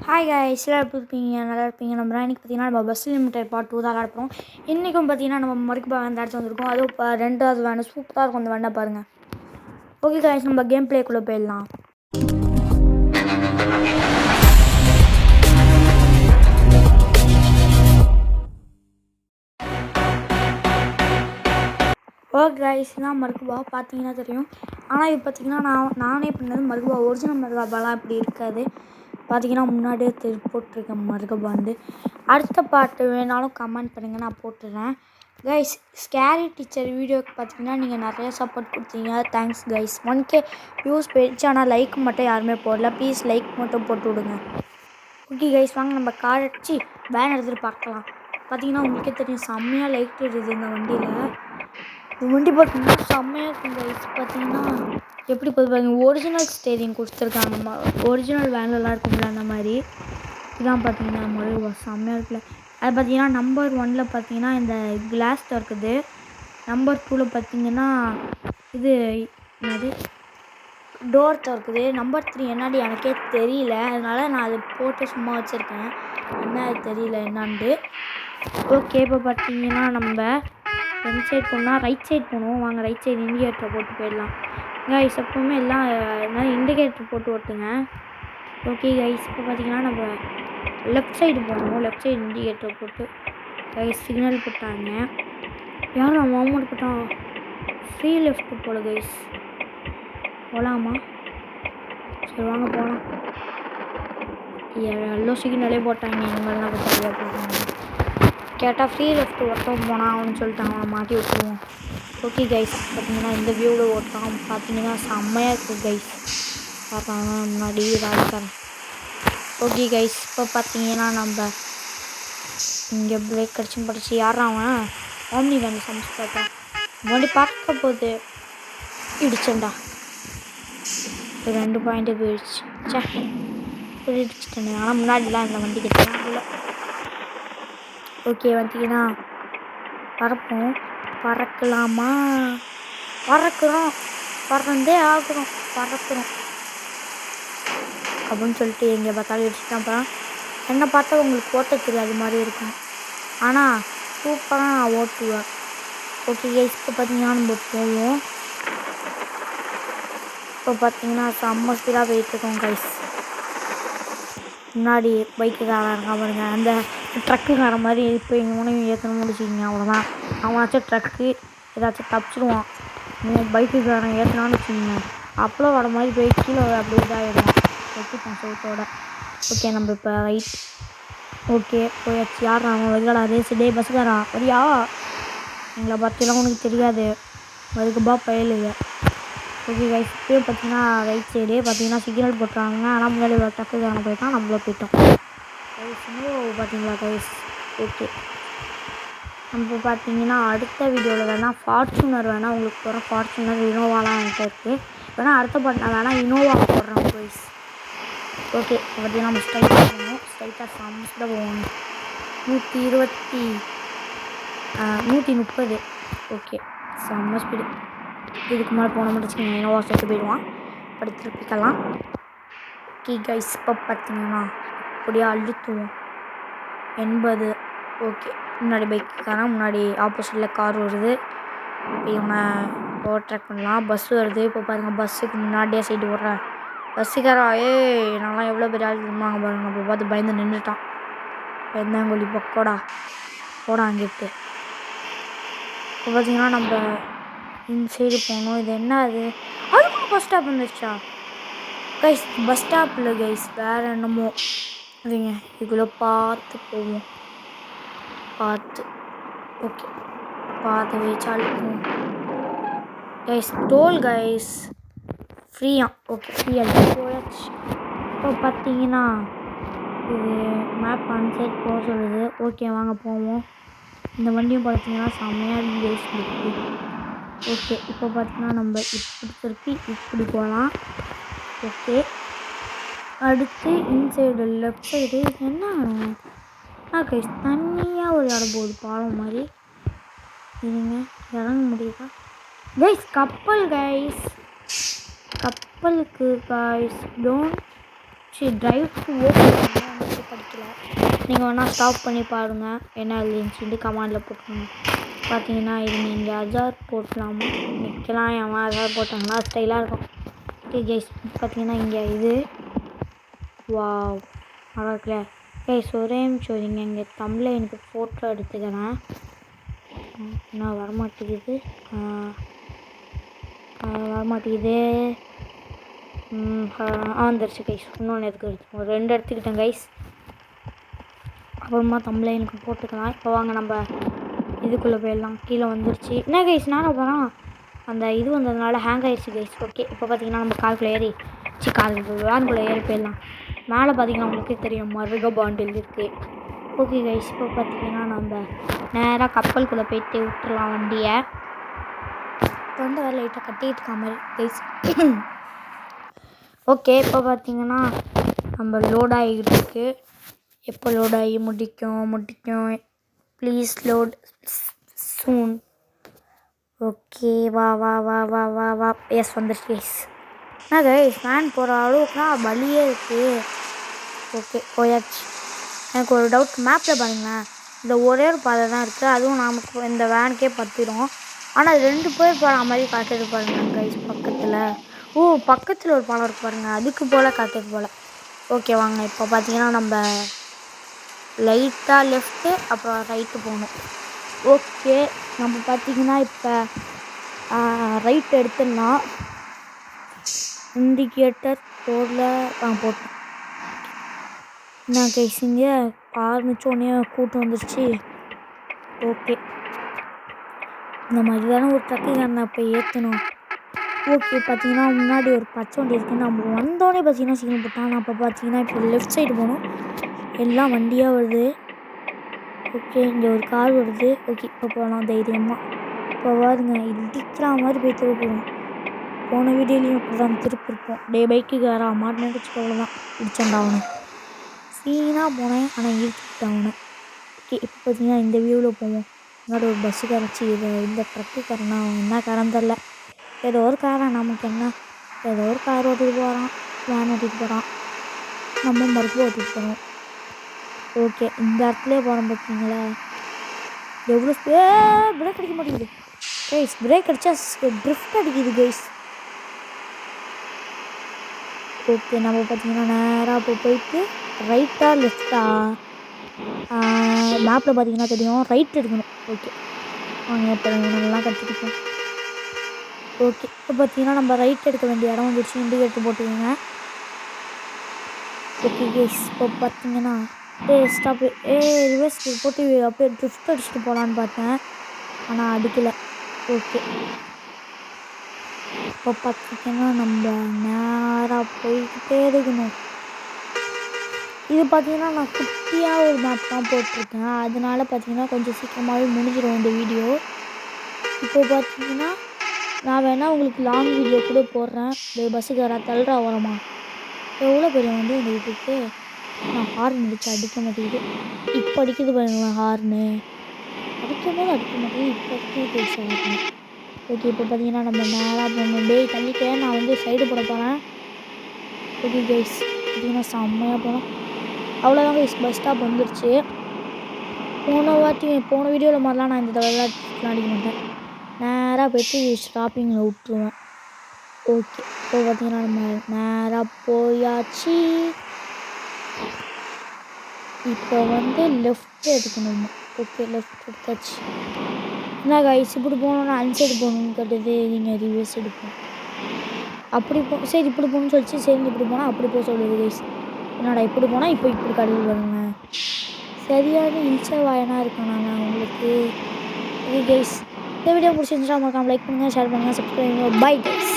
Hi guys, எல்லாம் எப்படி இருப்பீங்க? நல்லா இருப்பீங்க நம்புறேன். இன்றைக்கி பார்த்தீங்கன்னா நம்ம பஸ் லிமிட்டட் பார்ட் 2 தான் விளாட்றோம். இன்றைக்கும் பார்த்தீங்கன்னா நம்ம மறுக்கு அந்த இடத்துல வந்திருக்கோம். அதுவும் இப்போ ரெண்டாவது வேணும், சூப்பராக இருக்கும் அந்த வேணை பாருங்கள். ஓகே காய்ஸ், நம்ம கேம் பிளேக்குள்ளே போயிடலாம். ஓகே காய்ஸ், தான் மறுக்குபா பார்த்தீங்கன்னா தெரியும். ஆனால் இப்போ பார்த்தீங்கன்னா நானே பண்ணது மறுக்குபா. ஒரிஜினல் மறுக்குபாலாம் இப்படி இருக்காது. பார்த்தீங்கன்னா முன்னாடியே போட்டிருக்கேன் மறுக்குபாண்டு. அடுத்த பாட்டு வேணாலும் கமெண்ட் பண்ணுங்கள், நான் போட்டுடுறேன். கைஸ், ஸ்கேரி டீச்சர் வீடியோக்கு பார்த்தீங்கன்னா நீங்கள் நிறைய சப்போர்ட் கொடுத்தீங்க. Thanks guys. 1K வியூஸ் போயிடுச்சு, ஆனால் லைக் மட்டும் யாருமே போடல. ப்ளீஸ் லைக் மட்டும் போட்டு விடுங்க. ஓகே கைஸ், வாங்க நம்ம கார் அடிச்சு வேன் எடுத்துகிட்டு பார்க்கலாம். பார்த்தீங்கன்னா உங்களுக்கே தெரியும், செம்மையாக லைட் இருக்குது இந்த வண்டியில். இந்த வண்டி பார்த்தீங்கன்னா செம்மையாக இருக்கும் கைஸ். பார்த்தீங்கன்னா எப்படி பாருங்க, ஒரிஜினல் ஸ்டேரிங் கொடுத்துருக்காங்க. ஒரிஜினல் வேன்லலாம் இருக்கும்ல அந்த மாதிரி. இதான் பார்த்தீங்கன்னா மறுபா செம்மையாக இருக்குல்ல. அது பார்த்தீங்கன்னா நம்பர் 1ல் பார்த்தீங்கன்னா இந்த கிளாஸ் இருக்குது. நம்பர் 2ல் பார்த்தீங்கன்னா இது என்னது டோர் திறக்குது. நம்பர் 3 என்னடி எனக்கே தெரியல, அதனால் நான் அதை போட்டு சும்மா வச்சுருக்கேன். என்ன அது தெரியல என்னான்ட்டு. ஓகே, இப்போ பார்த்தீங்கன்னா நம்ம லெஃப்ட் சைட் போனால் ரைட் சைட் போகணும். வாங்க ரைட் சைடு இண்டிகேட்டரை போட்டு போயிடலாம். கைஸ் எப்போவுமே எல்லாம் என்ன இண்டிகேட்டர் போட்டு ஓட்டுங்க. ஓகே கைஸ், இப்போ பார்த்தீங்கன்னா நம்ம லெஃப்ட் சைடு போகணும். லெஃப்ட் சைடு இண்டிகேட்டர் போட்டு கைஸ் சிக்னல் போட்டாங்க. யாரும் அவன் அமௌண்ட் போட்டான். ஃப்ரீ லெஃப்ட் போல கைஸ். போகலாமா? சரி வாங்க போகலாம். எல்லோ சிக்னலே போட்டாங்க. இனிமேல் நம்ம சரியாக போட்டாங்க. கேட்டால் ஃப்ரீ லெஃப்ட் ஒருத்தவன் போனான் அவனு சொல்லிட்டு அவனை மாட்டி விட்டுருவோம். ஓகே கைஸ், பார்த்தீங்கன்னா இந்த வியூவில் ஓட்டான். பார்த்தீங்கன்னா செம்மையாக இருக்குது கைஸ். பார்த்தாங்க முன்னாடி ராஜ்காரன். ஓகே கைஸ், இப்போ பார்த்தீங்கன்னா நம்ம இங்கே பிரேக் அடிச்சுன்னு படிச்சு யாரும் அவன் ஓம்னி வேண்டி சமைச்சு பார்த்தேன். வண்டி பார்க்க போது இடிச்சேன்டா. 2 பாயிண்ட்டு போயிடுச்சு. சே இடிச்சிட்டேன். ஆனால் முன்னாடிலாம் இந்த வண்டி கிட்டே. ஓகே பார்த்தீங்கன்னா பறப்போம். பறக்கலாமா? பறக்கிறோம், பறந்தே ஆகுறோம், பறக்கிறோம் அப்படின்னு சொல்லிட்டு எங்கே பார்த்தாலும் இடிச்சுட்டு அப்புறம் என்னை பார்த்தா உங்களுக்கு ஓட்ட தெரியாது மாதிரி இருக்கும், ஆனால் சூப்பராக நான் ஓட்டுவேன். ஓகே கைஸ், இப்போ பார்த்தீங்கன்னா நம்ம போவோம். இப்போ பார்த்தீங்கன்னா செம்ம ஸ்பீடாக போயிட்டுருக்கோம் கைஸ். முன்னாடி பைக்குக்காரன் இருக்கான் பாருங்க, அந்த ட்ரக்குக்கார மாதிரி இப்போ எங்கள் உணவு ஏற்றணும் முடிச்சிக்கிங்க. அவ்வளோதான். அவனாச்சும் ட்ரக்கு ஏதாச்சும் தப்பிச்சிடுவான். பைக்குக்காரன் ஏற்றினான்னு வச்சுக்கிங்க, அப்பளோ வர மாதிரி போய் கீழே அப்படி இதாகிடுவான். வச்சுப்போம் சவுத்தோட. ஓகே, நம்ம இப்போ ரைட். ஓகே போயாச்சு. யார் அவன் வெளியாடா ரேஸு? டே பஸ்ஸுக்காரா வரியா? எங்களை பற்றிலாம் உனக்கு தெரியாது, அதுக்குப்பா பயலுங்க. ஓகே கைஸ், இப்போயே பார்த்தீங்கன்னா ரைட் சைடு பார்த்தீங்கன்னா சிக்னல் போட்டுறாங்க. ஆனால் முன்னாடி ஒரு டக்குக்கான போயிட்டான், நம்மள போயிட்டோம் கைஸ். இன்னும் பார்த்தீங்களா கைஸ்? ஓகே, நம்ம பார்த்தீங்கன்னா அடுத்த வீடியோவில் வேணால் ஃபார்ச்சுனர் வேணால் உங்களுக்கு போகிறோம். ஃபார்ச்சுனர் இனோவாலாம் என்கிட்ட இருக்குது. வேணால் அடுத்த பாட்டு வேணால் இனோவா போடுறோம் கைஸ். ஓகே, பார்த்தீங்கன்னா நம்ம ஸ்ட்ரைட்டாக போகணும். ஸ்ட்ரைட்டாக சம்ஸ்டாக போகணும். 130. ஓகே, செம்ம ஸ்பீடு. இதுக்கு மேலே போன முடிச்சுங்க இனோவா சேர்த்து போயிடுவான். அப்படி திருப்பிக்கலாம். ஓகே கைஸ், இப்போ பார்த்தீங்கன்னா அப்படியே அழுத்துவோம். 80. ஓகே, முன்னாடி பைக்குக்காரன், முன்னாடி ஆப்போசிட்டில் கார் வருது. இப்போ இவங்க ஓவர்டேக் பண்ணலாம். பஸ் வருது. இப்போ பாருங்கள், பஸ்ஸுக்கு முன்னாடியே சைடு போடுறேன். பஸ்ஸுக்காரா நான்லாம் எவ்வளோ பெரிய ஆள் இருந்தாங்க பாருங்க. நம்ம பார்த்து பயந்து நின்றுட்டான். பயந்தாங்கொல்லி பக்கோடா போடா அங்கிட்டு. இப்போ பார்த்தீங்கன்னா நம்ம இந்த சைடு போகணும். இது என்ன அது? அதுக்கும் பஸ் ஸ்டாப் வந்துருச்சா கைஸ்? பஸ் ஸ்டாப்பில் கைஸ், வேறு என்னமோ இல்லைங்க. இதுக்குள்ளே பார்த்து போவோம். பார்த்து. ஓகே, பார்த்து வச்சாலும் கைஸ். டோல் கைஸ் ஃப்ரீயா? ஓகே, ஃப்ரீயாக போயாச்சு. இப்போ பார்த்தீங்கன்னா இது மேப் அன்சைட் போக சொல்லுது. ஓகே வாங்க போவோம். இந்த வண்டியும் பார்த்தீங்கன்னா செம்மையாக கைஸ் இருக்குது. ஓகே, இப்போ பார்த்தீங்கன்னா நம்ம இப்படி திருப்பி இப்படி போகலாம். ஓகே, அடுத்து இன்சைடு லெஃப்ட் சைடு என்ன ஆகணும்? கைஸ் தண்ணியாக ஒரு இடம் போகுது, பாலம் மாதிரி. இருங்க, இறங்க முடியுதா கைஸ்? கப்பல் கைஸ், கப்பலுக்கு guys. Don't drive to okay படிக்கல. நீங்கள் வேணால் ஸ்டாப் பண்ணி பாருங்கள் என்ன எழுதிச்சுட்டு கமாண்டில் போட்டுருங்க. பார்த்தீங்கன்னா இது நீங்கள் அஜார் போட்டலாம் நிற்கலாம். என் அஜார் போட்டாங்கன்னா ஸ்டைலாக இருக்கும். ஓகே கைஸ் பார்த்தீங்கன்னா இங்கே இது வாவ் நல்லா இருக்குல்ல கைஸ். ஒரே நிமிஷம் இருங்க, இங்கே தமிழில் எனக்கு ஃபோட்டோ எடுத்துக்கிறேன். நான் வரமாட்டேங்குது வரமாட்டேங்குது. வந்துருச்சு கைஸ். இன்னொன்று எடுத்துக்கிட்டேன், ஒரு 2 எடுத்துக்கிட்டேன் கைஸ். அப்புறமா தமிழில் எனக்கு போட்டுக்கலாம். இப்போ வாங்க நம்ம இதுக்குள்ளே போயிடலாம். கீழே வந்துருச்சு. என்ன கைஸ் நானும் போகிறேன், அந்த இது வந்ததுனால ஹேங் ஆகிடுச்சு கைஸ். ஓகே இப்போ பார்த்தீங்கன்னா நம்ம காருக்குள்ளே ஏறி வேனுக்குள்ளே ஏறி போயிடலாம். மேலே பார்த்தீங்கன்னா உங்களுக்கே தெரியும் மருக பாண்டில் இருக்குது. ஓகே கைஸ் இப்போ பார்த்தீங்கன்னா நம்ம நேராக கப்பலுக்குள்ளே போயிட்டு விட்டுடலாம் வண்டியை. தொண்டை வர லைட்டாக கட்டிகிட்டு இருக்கா மாதிரி கைஸ். ஓகே இப்போ பார்த்தீங்கன்னா நம்ம லோட் ஆகிட்டு இருக்கு. எப்போ லோட் ஆகி முடிக்கும் ப்ளீஸ் லோட் சூன். ஓகே வா வா வா வா வா வா எஸ் வந்துருச்சு கைஸ். என்ன கைஸ் ஃபேன் போகிற அளவுக்குனா வலியே இருக்குது. ஓகே போயாச்சு. எனக்கு ஒரு டவுட், மேப்பில் பாருங்களேன் இந்த ஒரே ஒரு பாதை தான் இருக்குது, அதுவும் நமக்கு இந்த வேனுக்கே பற்றிடும். ஆனால் 2 பேர் போகிற மாதிரி காட்டுறது பாருங்கள் கைஸ் பக்கத்தில். பக்கத்தில் ஒரு பாலம் இருக்கு பாருங்கள், அதுக்கு போல் காட்டுறது போல். ஓகே வாங்க இப்போ பார்த்தீங்கன்னா நம்ம லைட்டாக லெஃப்ட்டு அப்புறம் ரைட்டு போகணும். ஓகே நம்ம பார்த்தீங்கன்னா இப்போ ரைட் எடுத்துடலாம். இண்டிகேட்டர் ரோடில் போட்டோம். நான் கைஸிங்க ஆரம்பித்தோடனே கூட்டம் வந்துருச்சு. ஓகே இந்த மாதிரி தானே ஒரு ட்ரக்குக்காரனை போய் ஏற்றணும். ஓகே பார்த்தீங்கன்னா முன்னாடி ஒரு பச்சை வண்டி இருக்குது. நம்ம வந்தோடனே பார்த்தீங்கன்னா சிக்னல் போட்டான். நான் இப்போ பார்த்தீங்கன்னா இப்போ லெஃப்ட் சைடு போகணும். எல்லாம் வண்டியாக வருது. ஓகே இங்கே ஒரு கார் வருது. ஓகே இப்போ போகலாம் தைரியமாக. இப்போ பாருங்க இடிக்கிற மாதிரி போய் திருப்பணும். போன வீடியோலையும் இப்படி தான் திருப்பிருப்போம். பைக்குக்கு வேறு மாட்டினு வச்சுக்க அவ்வளோதான் இடிச்சண்டா அவனு. சீனாக போனேன் ஆனால் இடிச்சுக்கிட்டேன் அவனை. ஓகே இப்போ பார்த்தீங்கன்னா இந்த வியூவில் போவோம். முன்னாடி ஒரு பஸ்ஸு கரைச்சி இந்த ட்ரக்குக்காரனா அவன் என்ன காரம் தெரில, ஏதோ ஒரு காரன் நமக்கு என்ன, ஏதோ ஒரு கார் ஓட்டிகிட்டு போகிறான், வேன் ஓட்டிகிட்டு போகிறான், நம்ம மறுப்பு ஓட்டிகிட்டு போகிறோம். ஓகே இந்த இடத்துலேயே போகிறோம் பார்த்தீங்களா எவ்வளோ பிரேக் அடிக்க மாட்டேங்குது கைஸ். பிரேக் அடித்தா ட்ரிஃப்ட் அடிக்குது கைஸ். ஓகே நம்ம பார்த்தீங்கன்னா நேராக இப்போ போயிட்டு ரைட்டா லெஃப்டா மேப்பில் பார்த்தீங்கன்னா தெரியும் ரைட் எடுக்கணும். ஓகே வாங்க இப்போ நல்லா கற்றுக்கிட்டோம். ஓகே இப்போ பார்த்தீங்கன்னா நம்ம ரைட் எடுக்க வேண்டிய இடம் வந்துடுச்சு. இண்டிகேட்டர் போட்டுக்கோங்க. ஓகே கைஸ் இப்போ பார்த்தீங்கன்னா ஸ்டாப்பு ரிவர்ஸ் போட்டு அப்படியே ட்ரிஃப்ட் அடிச்சுட்டு போகலான்னு பார்த்தேன், ஆனால் அடிக்கலை. ஓகே இப்போ பார்த்தீங்கன்னா நம்ம நேராக போய்கிட்டே இருக்கணும். இது பார்த்தீங்கன்னா நான் குட்டியாக ஒரு மேப் தான் போட்டிருக்கேன், அதனால பார்த்தீங்கன்னா கொஞ்சம் சீக்கிரமாகவே முடிஞ்சிடும் இந்த வீடியோ. இப்போ பார்த்தீங்கன்னா நான் வேணால் உங்களுக்கு லாங் வீடியோ கூட போடுறேன். இந்த பஸ்ஸுக்காரா தள்ளுறா வரமா எவ்வளோ பெரிய வந்து இந்த வீட்டுக்கு நான் ஹார்ன் அடிச்சு அடிக்க மாட்டேங்குது. இப்போ அடிக்குது பாருங்களேன் ஹார்னு, அடிக்கும் போது அடிக்க மாட்டேங்குது. இப்போ அடிக்க பேசுகிறேன். ஓகே இப்போ பார்த்தீங்கன்னா நம்ம நேராக போகணும். தள்ளிட்டேன் நான் வந்து சைடு போட போகிறேன். ஓகே கைஸ் பார்த்தீங்கன்னா செம்மையாக போனோம். அவ்வளோதான் கைஸ் பஸ் ஸ்டாப் வந்துடுச்சு. போன வீடியோவில் மாதிரிலாம் நான் இந்த தடவை அடிக்க மாட்டேன், நேராக போய்ட்டு ஸ்டாப்பிங்கில் விட்டுருவேன். ஓகே இப்போ பார்த்தீங்கன்னா நம்ம நேராக போயாச்சு. இப்போ வந்து லெஃப்ட் எடுக்கணும். ஓகே லெஃப்ட் எடுத்தாச்சு. என்ன கைஸ் இப்படி போகணுன்னா அன்சைடு போகணுன்னு கேட்டது, நீங்கள் ரிவர்ஸ் எடுப்போம் அப்படி சரி இப்படி போகணுன்னு சொல்லிச்சு. சரி இப்படி போனால் அப்படி போக சொல்லுது கைஸ். என்னடா இப்படி போனால் இப்போ இப்படி கடவுள் வருங்க, சரியான இன்சவாயனாக இருக்கேன் நான் உங்களுக்கு. ஓகே கைஸ் இந்த வீடியோ பிடிச்சிருந்துச்சா மறக்காம லைக் பண்ணுங்கள், ஷேர் பண்ணுங்கள், சப்ஸ்கிரைப் பண்ணுங்கள். Bye guys.